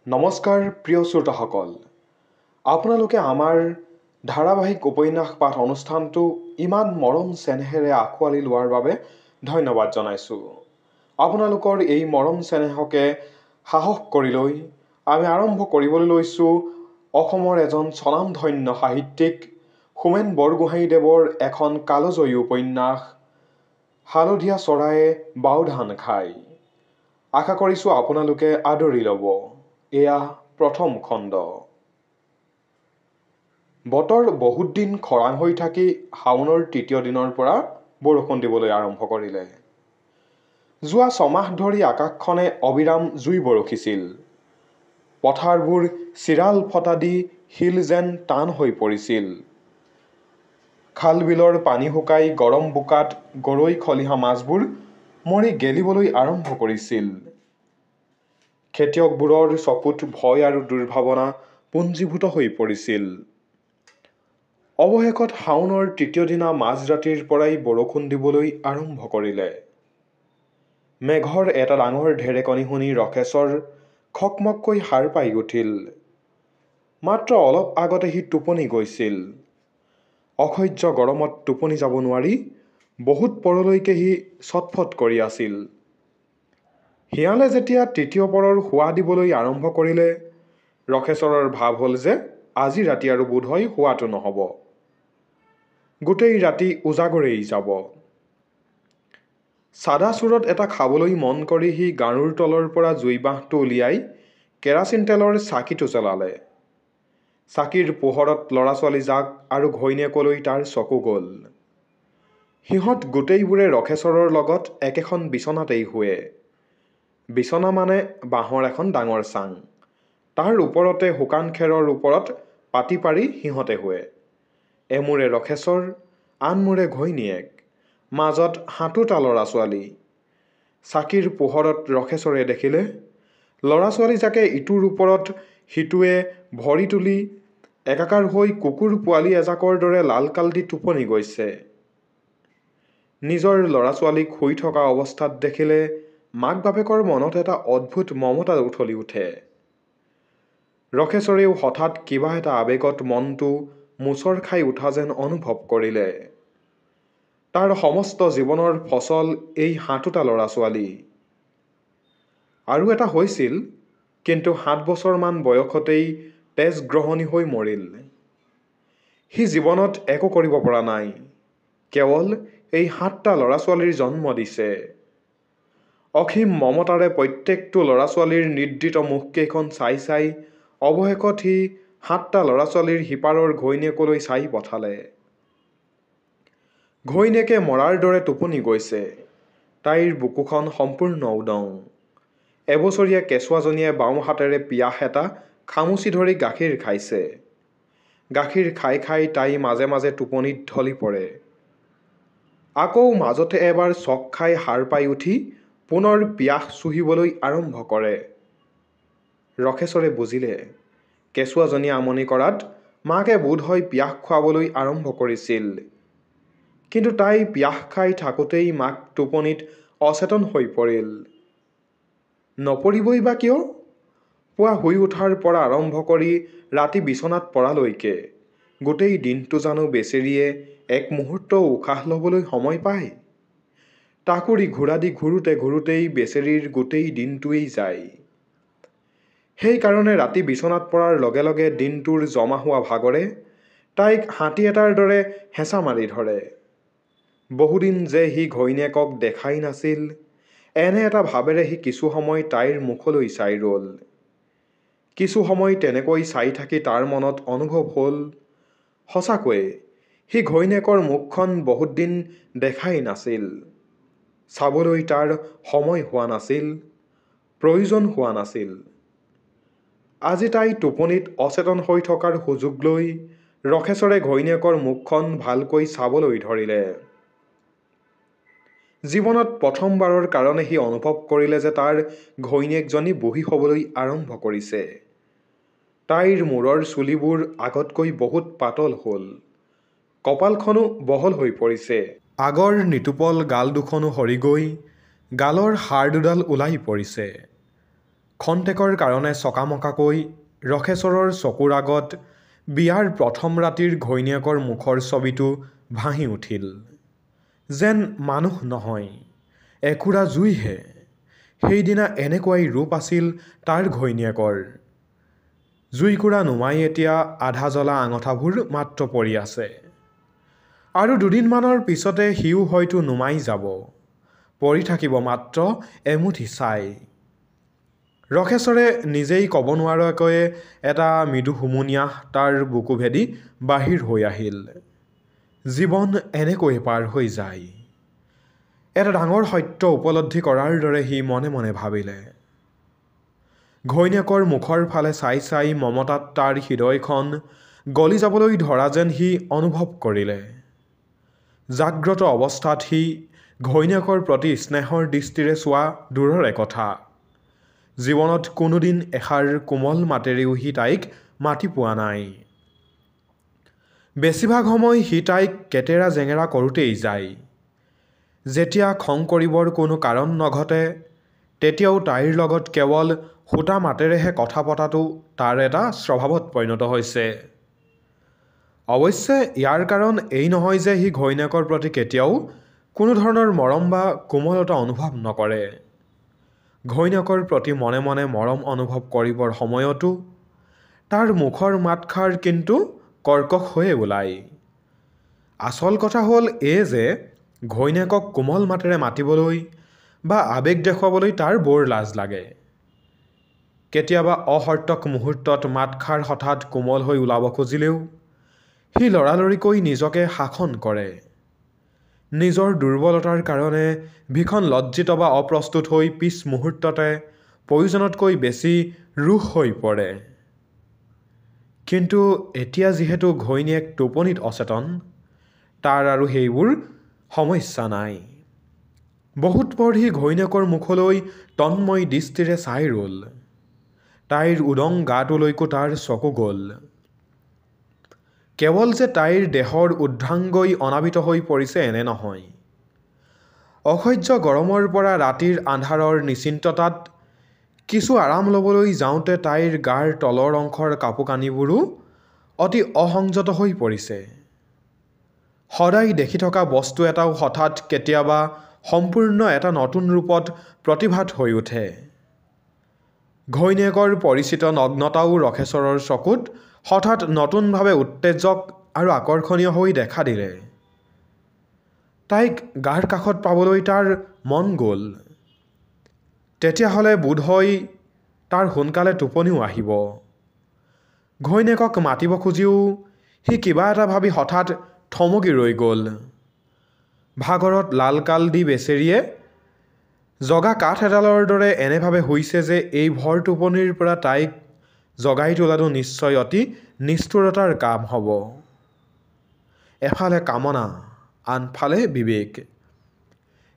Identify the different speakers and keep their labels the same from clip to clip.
Speaker 1: নমস্কাৰ প্ৰিয় শ্ৰোতাসকল, আপোনালোকে আমাৰ ধাৰাবাহিক উপন্যাস পাঠ অনুষ্ঠানটো ইমান মৰম চেনেহেৰে আঁকোৱালি লোৱাৰ বাবে ধন্যবাদ জনাইছোঁ। আপোনালোকৰ এই মৰম চেনেহকে সাহস কৰি লৈ আমি আৰম্ভ কৰিবলৈ লৈছোঁ অসমৰ এজন স্বনামধন্য সাহিত্যিক হোমেন বৰগোহাঞিদেৱৰ এখন কালজয়ী উপন্যাস হালধীয়া চৰায়ে বাও ধান খায়। আশা কৰিছোঁ আপোনালোকে আদৰি ল'ব। এয়া প্ৰথম খণ্ড। বতৰ বহুত দিন খৰাং হৈ থাকি শাওনৰ তৃতীয় দিনৰ পৰা বৰষুণ দিবলৈ আৰম্ভ কৰিলে। যোৱা ছমাহ ধৰি আকাশখনে অবিৰাম জুই বৰষিছিল। পথাৰবোৰ চিৰাল ফটা দি শিল যেন টান হৈ পৰিছিল। খাল বিলৰ পানী শুকাই গৰম বোকাত গৰৈ খলিহা মাছবোৰ মৰি গেলিবলৈ আৰম্ভ কৰিছিল। খেতিয়কবোৰৰ চকুত ভয় আৰু দুৰ্ভাৱনা পুঞ্জীভূত হৈ পৰিছিল। অৱশেষত শাওনৰ তৃতীয় দিনা মাজৰাতিৰ পৰাই বৰষুণ দিবলৈ আৰম্ভ কৰিলে। মেঘৰ এটা ডাঙৰ ঢেৰেকনি শুনি ৰখেশ্বৰ খকমককৈ সাৰ পাই উঠিল। মাত্ৰ অলপ আগতে সি টোপনি গৈছিল। অসহ্য গৰমত টোপনি যাব নোৱাৰি বহুত পৰলৈকে সি ছটফট কৰি আছিল। শিয়ালে যেতিয়া তৃতীয় পৰৰ শোৱা দিবলৈ আৰম্ভ কৰিলে, ৰখেশ্বৰৰ ভাৱ হ'ল যে আজি ৰাতি আৰু বোধহয় শোৱাটো নহ'ব। গোটেই ৰাতি উজাগৰেই যাব। চাদা চুৰত এটা খাবলৈ মন কৰি সি গাৰুৰ তলৰ পৰা জুইবাঁহটো উলিয়াই কেৰাচিন তেলৰ চাকিটো জ্বলালে। চাকিৰ পোহৰত ল'ৰা ছোৱালীজাক আৰু ঘৈণীয়েকলৈ তাৰ চকু গ'ল। সিহঁত গোটেইবোৰে ৰখেশ্বৰৰ লগত একেখন বিচনাতেই শুৱে। বিচনা মানে বাঁহৰ এখন ডাঙৰ চাং। তাৰ ওপৰতে শুকান খেৰৰ ওপৰত পাতি পাৰি সিহঁতে শুৱে। এমূৰে ৰখেশ্বৰ, আনমূৰে ঘৈণীয়েক, মাজত 7টা ল'ৰা ছোৱালী। চাকিৰ পোহৰত ৰখেশ্বৰে দেখিলে ল'ৰা ছোৱালীজাকে ইটোৰ ওপৰত সিটোৱে ভৰি তুলি একাকাৰ হৈ কুকুৰ পোৱালি এজাকৰ দৰে লালকাল দি টোপনি গৈছে। নিজৰ ল'ৰা ছোৱালীক শুই থকা অৱস্থাত দেখিলে মাক বাপেকৰ মনত এটা অদ্ভুত মমতা উঠলি উঠে। ৰখেশ্বৰেও হঠাৎ কিবা এটা আৱেগত মনটো মোচৰ খাই উঠা যেন অনুভৱ কৰিলে। তাৰ সমস্ত জীৱনৰ ফচল এই 7টা ল'ৰা ছোৱালী। আৰু এটা হৈছিল, কিন্তু 7 বছৰমান বয়সতেই তেজগ্ৰহণী হৈ মৰিল। সি জীৱনত একো কৰিব পৰা নাই, কেৱল এই 7টা ল'ৰা ছোৱালীৰ জন্ম দিছে। অসীম মমতাৰে প্ৰত্যেকটো ল'ৰা ছোৱালীৰ নিদ্ৰিত মুখকেইখন চাই চাই অৱশেষত সি 7টা ল'ৰা ছোৱালীৰ সিপাৰৰ ঘৈণীয়েকলৈ চাই পঠালে। ঘৈণীয়েকে মৰাৰ দৰে টোপনি গৈছে। তাইৰ বুকুখন সম্পূৰ্ণ উদং। এবছৰীয়া কেঁচুৱাজনীয়ে বাওঁ হাতেৰে পিয়াহ এটা খামুচি ধৰি গাখীৰ খাইছে। গাখীৰ খাই খাই তাই মাজে মাজে টোপনিত ঢলি পৰে। আকৌ মাজতে এবাৰ চক খাই সাৰ পাই উঠি পুনৰ পিয়াহ চুহিবলৈ আৰম্ভ কৰে। ৰখেশ্বৰে বুজিলে কেঁচুৱাজনী আমনি কৰাত মাকে বোধহয় পিয়াহ খুৱাবলৈ আৰম্ভ কৰিছিল। কিন্তু তাই পিয়াহ খাই থাকোঁতেই মাক টোপনিত অচেতন হৈ পৰিল। নপৰিবই বা কিয়? পুৱা শুই উঠাৰ পৰা আৰম্ভ কৰি ৰাতি বিচনাত পৰালৈকে গোটেই দিনটো জানো বেচেৰীয়ে এক মুহূৰ্তও উশাহ ল'বলৈ সময় পায়? টাকুৰি ঘোঁৰা দি ঘূৰোঁতে ঘূৰোঁতেই বেচেৰীৰ গোটেই দিনটোৱেই যায়। সেইকাৰণে ৰাতি বিচনাত পৰাৰ লগে লগে দিনটোৰ জমা হোৱা ভাগৰে তাইক হাতী এটাৰ দৰে হেঁচা মাৰি ধৰে। বহুদিন যে সি ঘৈণীয়েকক দেখাই নাছিল, এনে এটা ভাবেৰে সি কিছু সময় তাইৰ মুখলৈ চাই ৰ'ল। কিছু সময় তেনেকৈ চাই থাকি তাৰ মনত অনুভৱ হ'ল, সঁচাকৈয়ে সি ঘৈণীয়েকৰ মুখখন বহুত দিন দেখাই নাছিল। চাবলৈ তাৰ সময় হোৱা নাছিল, প্ৰয়োজন হোৱা নাছিল। আজি তাই টোপনিত অচেতন হৈ থকাৰ সুযোগ লৈ ৰখেশ্বৰে ঘৈণীয়েকৰ মুখখন ভালকৈ চাবলৈ ধৰিলে। জীৱনত প্ৰথমবাৰৰ কাৰণে সি অনুভৱ কৰিলে যে তাৰ ঘৈণীয়েকজনী বুঢ়ী হ'বলৈ আৰম্ভ কৰিছে। তাইৰ মূৰৰ চুলিবোৰ আগতকৈ বহুত পাতল হ'ল। কপালখনো বহল হৈ পৰিছে। আগৰ নিটোপল গাল দুখনো সৰি গৈ গালৰ হাড় দুডাল ওলাই পৰিছে। খন্তেকৰ কাৰণে চকামকাকৈ ৰখেশ্বৰৰ চকুৰ আগত বিয়াৰ প্ৰথম ৰাতিৰ ঘৈণীয়েকৰ মুখৰ ছবিটো ভাহি উঠিল। যেন মানুহ নহয়, একুৰা জুইহে। সেইদিনা এনেকুৱাই ৰূপ আছিল তাৰ ঘৈণীয়েকৰ। জুইকুৰা নুমাই এতিয়া আধা জ্বলা আঙঠাবোৰ মাত্ৰ পৰি আছে। আৰু দুদিনমানৰ পিছতে সিও হয়তো নুমাই যাব, পৰি থাকিব মাত্ৰ এমুঠি ছাই। ৰখেশ্বৰে নিজেই ক'ব নোৱাৰাকৈয়ে এটা মৃদু হুমুনিয়াহ তাৰ বুকু ভেদি বাহিৰ হৈ আহিল। জীৱন এনেকৈ পাৰ হৈ যায়। এটা ডাঙৰ সত্য উপলব্ধি কৰাৰ দৰে সি মনে মনে ভাবিলে। ঘৈণীয়েকৰ মুখৰ ফালে চাই চাই মমতাত তাৰ হৃদয়খন গলি যাবলৈ ধৰা যেন সি অনুভৱ কৰিলে। জাগ্ৰত অৱস্থাত সি ঘৈণীয়েকৰ প্ৰতি স্নেহৰ দৃষ্টিৰে চোৱা দূৰৰে কথা, জীৱনত কোনোদিন এষাৰ কোমল মাতেৰেও সি তাইক মাতি পোৱা নাই। বেছিভাগ সময় সি তাইক কেটেৰা জেঙেৰা কৰোঁতেই যায়। যেতিয়া খং কৰিবৰ কোনো কাৰণ নঘটে, তেতিয়াও তাইৰ লগত কেৱল সূতা মাতেৰেহে কথা পতাটো তাৰ এটা স্বভাৱত পৰিণত হৈছে। অৱশ্যে ইয়াৰ কাৰণ এই নহয় যে সি ঘৈণীয়েকৰ প্ৰতি কেতিয়াও কোনো ধৰণৰ মৰম বা কোমলতা অনুভৱ নকৰে। ঘৈণীয়েকৰ প্ৰতি মনে মনে মৰম অনুভৱ কৰিবৰ সময়তো তাৰ মুখৰ মাতষাৰ কিন্তু কৰ্কশ হৈয়ে ওলায়। আচল কথা হ'ল এই যে ঘৈণীয়েকক কোমল মাতেৰে মাতিবলৈ বা আৱেগ দেখুৱাবলৈ তাৰ বৰ লাজ লাগে। কেতিয়াবা অসৰ্থক মুহূৰ্তত মাতষাৰ হঠাৎ কোমল হৈ ওলাব খুজিলেও সি লৰালৰিকৈ নিজকে শাসন কৰে। নিজৰ দুৰ্বলতাৰ কাৰণে ভীষণ লজ্জিত বা অপ্ৰস্তুত হৈ পিছ মুহূৰ্ততে প্ৰয়োজনতকৈ বেছি ৰুহ হৈ পৰে। কিন্তু এতিয়া যিহেতু ঘৈণীয়েক টোপনিত অচেতন, তাৰ আৰু সেইবোৰ সমস্যা নাই। বহুত পৰ সি ঘৈণীয়েকৰ মুখলৈ তন্ময় দৃষ্টিৰে চাই ৰ'ল। তাইৰ উদং গাটোলৈকো তাৰ চকু গ'ল। কেৱল যে তাইৰ দেহৰ ঊৰ্ধ্বাংগই অনাবৃত হৈ পৰিছে এনে নহয়। অসহ্য গৰমৰ পৰা ৰাতিৰ আন্ধাৰৰ নিশ্চিন্ততাত কিছু আৰাম ল'বলৈ যাওঁতে তাইৰ গাৰ তলৰ অংশৰ কাপোৰ কানিবোৰো অতি অসংযত হৈ পৰিছে। সদায় দেখি থকা বস্তু এটাও হঠাৎ কেতিয়াবা সম্পূৰ্ণ এটা নতুন ৰূপত প্ৰতিভাত হৈ উঠে। ঘৈণীয়েকৰ পৰিচিত নগ্নতাও ৰখেশ্বৰৰ চকুত হঠাৎ নতুনভাৱে উত্তেজক আৰু আকৰ্ষণীয় হৈ দেখা দিলে। তাইক গাৰ কাষত পাবলৈ তাৰ মন গ'ল। তেতিয়াহ'লে বোধহয় তাৰ সোনকালে টোপনিও আহিব। ঘৈণীয়েকক মাতিব খুজিও সি কিবা এটা ভাবি হঠাৎ থমকি ৰৈ গ'ল। ভাগৰত লালকাল দি বেচেৰিয়ে জগা কাঠ এডালৰ দৰে এনেভাৱে শুইছে যে এই ভৰ টোপনিৰ পৰা তাইক জগাই তোলাটো নিশ্চয় অতি নিষ্ঠুৰতাৰ কাম হ'ব। এফালে কামনা, আনফালে বিবেক।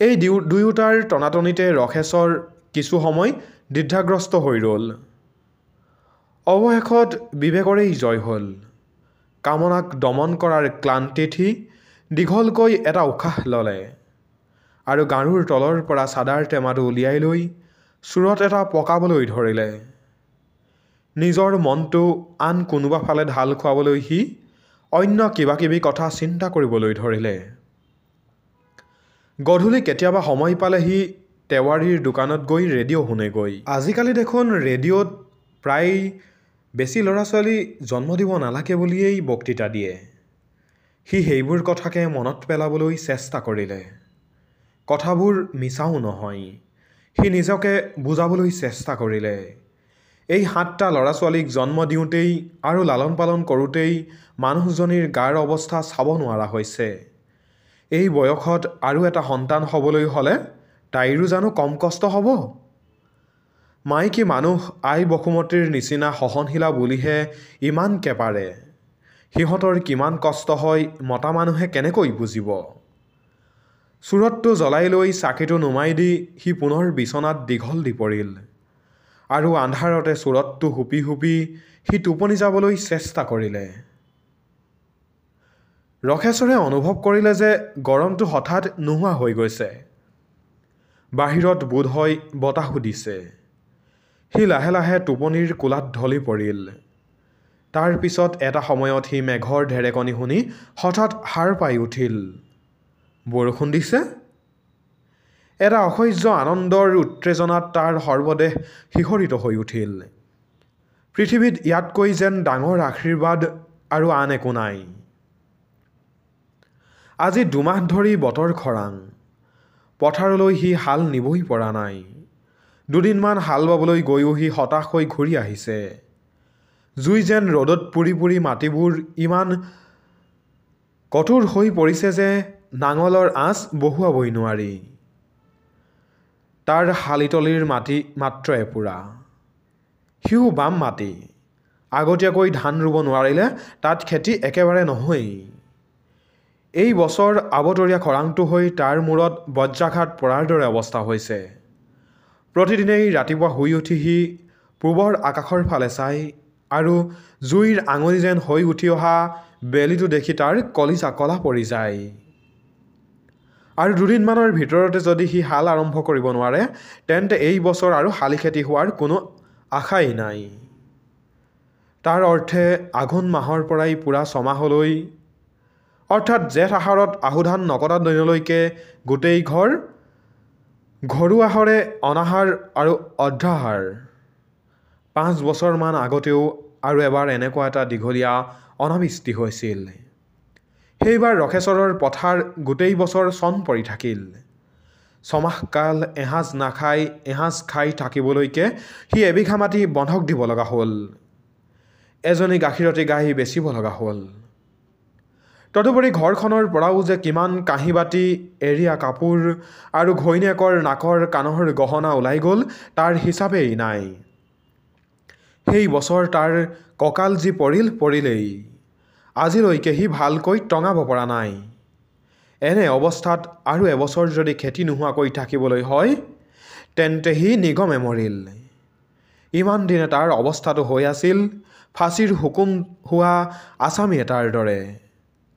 Speaker 1: এই দুয়োটাৰ টনাটনিতে ৰখেশ্বৰ কিছু সময় দ্বিধাগ্ৰস্ত হৈ ৰ'ল। অৱশেষত বিবেকৰেই জয় হ'ল। কামনাক দমন কৰাৰ ক্লান্তিত সি দীঘলকৈ এটা উশাহ ল'লে আৰু গাৰুৰ তলৰ পৰা চাদাৰ টেমাটো উলিয়াই লৈ চূৰত এটা পকাবলৈ ধৰিলে। নিজৰ মনটো আন কোনোবা ফালে ঢাল খুৱাবলৈ সি অন্য কিবা কিবি কথা চিন্তা কৰিবলৈ ধৰিলে। গধূলি কেতিয়াবা সময় পালে সি তেওৱাৰীৰ দোকানত গৈ ৰেডিঅ' শুনেগৈ। আজিকালি দেখোন ৰেডিঅ'ত প্ৰায় বেছি ল'ৰা ছোৱালী জন্ম দিব নালাগে বুলিয়েই বক্তৃতা দিয়ে। সি সেইবোৰ কথাকে মনত পেলাবলৈ চেষ্টা কৰিলে। কথাবোৰ মিছাও নহয়। সি নিজকে বুজাবলৈ চেষ্টা কৰিলে। এই ৭টা ল'ৰা ছোৱালীক জন্ম দিওঁতেই আৰু লালন পালন কৰোঁতেই মানুহজনীৰ গাৰ অৱস্থা চাব নোৱাৰা হৈছে। এই বয়সত আৰু এটা সন্তান হ'বলৈ হ'লে তাইৰো জানো কম কষ্ট হ'ব? মাইকী মানুহ আই বসুমতীৰ নিচিনা সহনশীলা বুলিহে ইমানকে পাৰে। সিহঁতৰ কিমান কষ্ট হয় মতা মানুহে কেনেকৈ বুজিব? চূৰতটো জ্বলাই লৈ চাকিটো নুমাই দি সি পুনৰ বিচনাত দীঘল দি পৰিল আৰু আন্ধাৰতে চূৰতটো হুপি হুপি সি টোপনি যাবলৈ চেষ্টা কৰিলে। ৰখেশ্বৰে অনুভৱ কৰিলে যে গৰমটো হঠাৎ নোহোৱা হৈ গৈছে। বাহিৰত বোধহয় বতাহো দিছে। সি লাহে লাহে টোপনিৰ কোলাত ঢলি পৰিল। তাৰ পিছত এটা সময়ত সি মেঘৰ ঢেৰেকনি শুনি হঠাৎ সাৰ পাই উঠিল। বৰষুণ দিছে? এটা অসহ্য আনন্দৰ উত্তেজনাত তাৰ সৰ্বদেহ শিহৰিত হৈ উঠিল। পৃথিৱীত ইয়াতকৈ যেন ডাঙৰ আশীৰ্বাদ আৰু আন একো নাই। আজি 2 মাহ ধৰি বতৰ খৰাং। পথাৰলৈ সি হাল নিবই পৰা নাই। 2 দিনমান হাল বাবলৈ গৈও সি হতাশ হৈ ঘূৰি আহিছে। জুই যেন ৰ'দত পুৰি পুৰি মাটিবোৰ ইমান কঠোৰ হৈ পৰিছে যে নাঙলৰ আঁচ বহুৱাবই নোৱাৰি। তাৰ শালিতলিৰ মাটি মাত্ৰ এপোৰা। সিও বাম মাটি। আগতীয়াকৈ ধান ৰুব নোৱাৰিলে তাত খেতি একেবাৰে নহয়েই। এই বছৰ আবতৰীয়া খৰাংটো হৈ তাৰ মূৰত বজ্ৰাঘাত পৰাৰ দৰে অৱস্থা হৈছে। প্ৰতিদিনেই ৰাতিপুৱা শুই উঠি সি পূবৰ আকাশৰ ফালে চায় আৰু জুইৰ আঙুলি যেন হৈ উঠি অহা বেলিটো দেখি তাৰ কলিজা কলা পৰি যায়। আৰু 2 দিনমানৰ ভিতৰতে যদি সি হাল আৰম্ভ কৰিব নোৱাৰে তেন্তে এই বছৰ আৰু শালি খেতি হোৱাৰ কোনো আশাই নাই। তাৰ অৰ্থে আঘোণ মাহৰ পৰাই পূৰা 6 মাহলৈ অৰ্থাৎ জেঠ আহাৰত আহুধান নকটা দিনলৈকে গোটেই ঘৰ ঘৰুৱাহৰে অনাহাৰ আৰু অৰ্ধাহাৰ। 5 বছৰমান আগতেও আৰু এবাৰ এনেকুৱা এটা দীঘলীয়া অনাবৃষ্টি হৈছিল। সেইবাৰ ৰখেশ্বৰৰ পথাৰ গোটেই বছৰ চন পৰি থাকিল। 6 মাহ কাল এসাঁজ নাখাই এসাঁজ খাই থাকিবলৈকে সি এবিঘা মাটি বন্ধক দিব লগা হ'ল। এজনী গাখীৰতী গাই বেচিব লগা হ'ল। তদুপৰি ঘৰখনৰ পৰাও যে কিমান কাঁহী বাতি, এৰীয়া কাপোৰ আৰু ঘৈণীয়েকৰ নাকৰ কাণৰ গহনা ওলাই গ'ল তাৰ হিচাপেই নাই। সেই বছৰ তাৰ কঁকাল যি পৰিলেই। আজিলৈকে সি ভালকৈ টঙাব পৰা নাই। এনে অৱস্থাত আৰু এবছৰ যদি খেতি নোহোৱাকৈ থাকিবলৈ হয় তেন্তে সি নিগমে মৰিল। ইমান দিনে তাৰ অৱস্থাটো হৈ আছিল ফাঁচীৰ হুকুম হোৱা আছামী এটাৰ দৰে।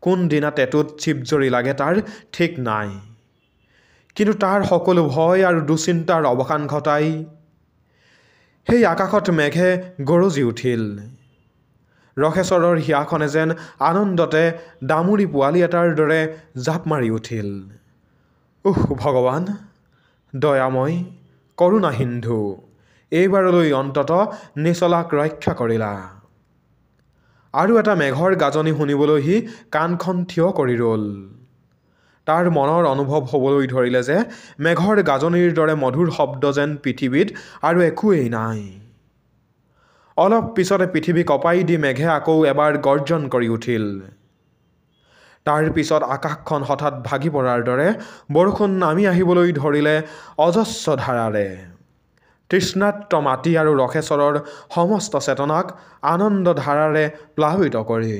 Speaker 1: কোন দিনা টেটুত চিপজৰি লাগে তাৰ ঠিক নাই। কিন্তু তাৰ সকলো ভয় আৰু দুশ্চিন্তাৰ অৱসান ঘটাই সেই আকাশত মেঘে গৰজি উঠিল। ৰখেশ্বৰৰ হিয়াখনে যেন আনন্দতে দামুৰী পোৱালি এটাৰ দৰে জাপ মাৰি উঠিল। উহ ভগৱান, দয়াময়, কৰোণা সিন্ধু, এইবাৰলৈ অন্তত নিচলাক ৰক্ষা কৰিলা। আৰু এটা মেঘৰ গাজনি শুনিবলৈ সি কাণখন থিয় কৰি ৰ'ল। তাৰ মনৰ অনুভৱ হ'বলৈ ধৰিলে যে মেঘৰ গাজনিৰ দৰে মধুৰ শব্দ যেন পৃথিৱীত আৰু একোৱেই নাই। অলপ পিছতে পৃথিৱী কঁপাই দি মেঘে আকৌ এবাৰ গৰ্জন কৰি উঠিল। তাৰ পিছত আকাশখন হঠাৎ ভাগি পৰাৰ দৰে বৰষুণ নামি আহিবলৈ ধৰিলে অজস্ৰ ধাৰাৰে। তৃষ্ণাৰ্ত মাটি আৰু ৰখেশ্বৰৰ সমস্ত চেতনাক আনন্দ ধাৰাৰে প্লাৱিত কৰি